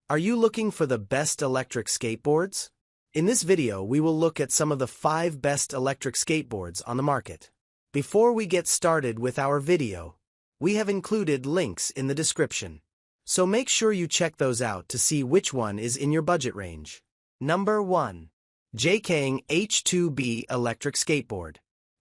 Are you looking for the best electric skateboards? In this video, we will look at some of the 5 best electric skateboards on the market. Before we get started with our video, we have included links in the description. So make sure you check those out to see which one is in your budget range. Number 1. JKing H2B Electric Skateboard.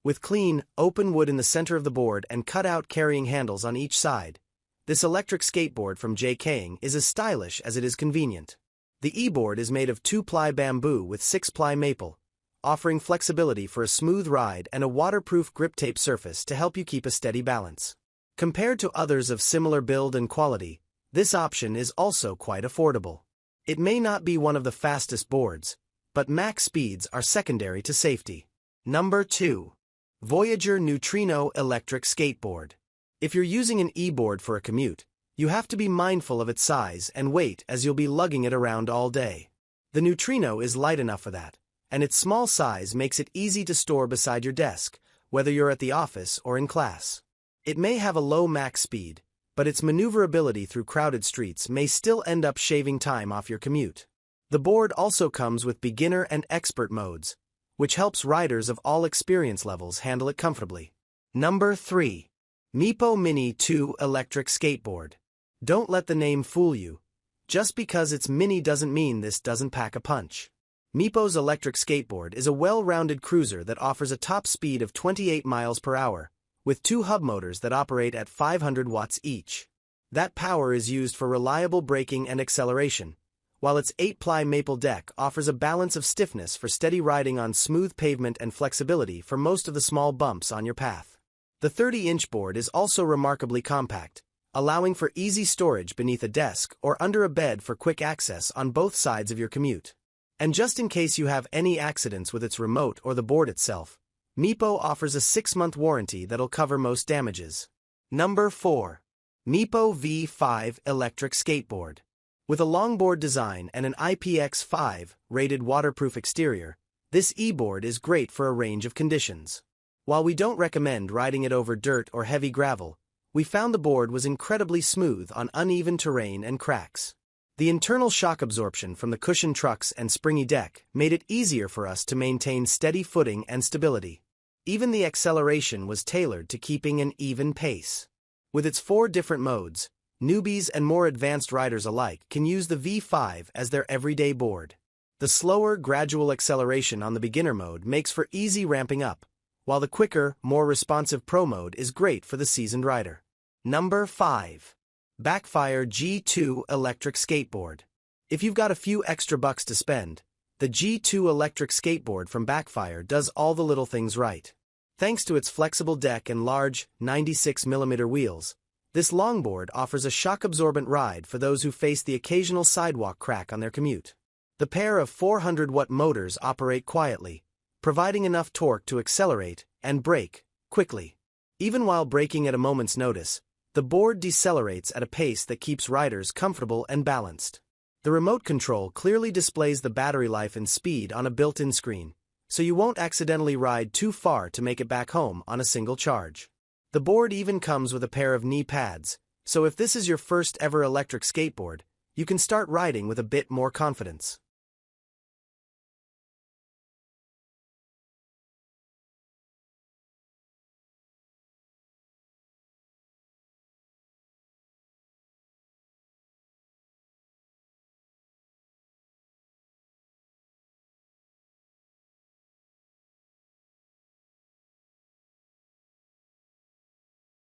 With clean, open wood in the center of the board and cut-out carrying handles on each side, this electric skateboard from JKing is as stylish as it is convenient. The e-board is made of 2-ply bamboo with 6-ply maple, offering flexibility for a smooth ride and a waterproof grip tape surface to help you keep a steady balance. Compared to others of similar build and quality, this option is also quite affordable. It may not be one of the fastest boards, but max speeds are secondary to safety. Number 2. Voyager Neutrino Electric Skateboard. If you're using an e-board for a commute, you have to be mindful of its size and weight as you'll be lugging it around all day. The Neutrino is light enough for that, and its small size makes it easy to store beside your desk, whether you're at the office or in class. It may have a low max speed, but its maneuverability through crowded streets may still end up shaving time off your commute. The board also comes with beginner and expert modes, which helps riders of all experience levels handle it comfortably. Number 3. Meepo Mini 2 Electric Skateboard. Don't let the name fool you. Just because it's mini doesn't mean this doesn't pack a punch. Meepo's electric skateboard is a well-rounded cruiser that offers a top speed of 28 miles per hour, with 2 hub motors that operate at 500 watts each. That power is used for reliable braking and acceleration, while its 8-ply maple deck offers a balance of stiffness for steady riding on smooth pavement and flexibility for most of the small bumps on your path. The 30-inch board is also remarkably compact, allowing for easy storage beneath a desk or under a bed for quick access on both sides of your commute. And just in case you have any accidents with its remote or the board itself, Meepo offers a 6-month warranty that'll cover most damages. Number 4. Meepo V5 Electric Skateboard. With a longboard design and an IPX5 rated waterproof exterior, this e-board is great for a range of conditions. While we don't recommend riding it over dirt or heavy gravel, we found the board was incredibly smooth on uneven terrain and cracks. The internal shock absorption from the cushioned trucks and springy deck made it easier for us to maintain steady footing and stability. Even the acceleration was tailored to keeping an even pace. With its 4 different modes, newbies and more advanced riders alike can use the V5 as their everyday board. The slower, gradual acceleration on the beginner mode makes for easy ramping up, while the quicker, more responsive Pro mode is great for the seasoned rider. Number 5. Backfire G2 Electric Skateboard. If you've got a few extra bucks to spend, the G2 electric skateboard from Backfire does all the little things right. Thanks to its flexible deck and large 96mm wheels, this longboard offers a shock-absorbent ride for those who face the occasional sidewalk crack on their commute. The pair of 400-watt motors operate quietly, providing enough torque to accelerate and brake quickly. Even while braking at a moment's notice, the board decelerates at a pace that keeps riders comfortable and balanced. The remote control clearly displays the battery life and speed on a built-in screen, so you won't accidentally ride too far to make it back home on a single charge. The board even comes with a pair of knee pads, so if this is your first ever electric skateboard, you can start riding with a bit more confidence.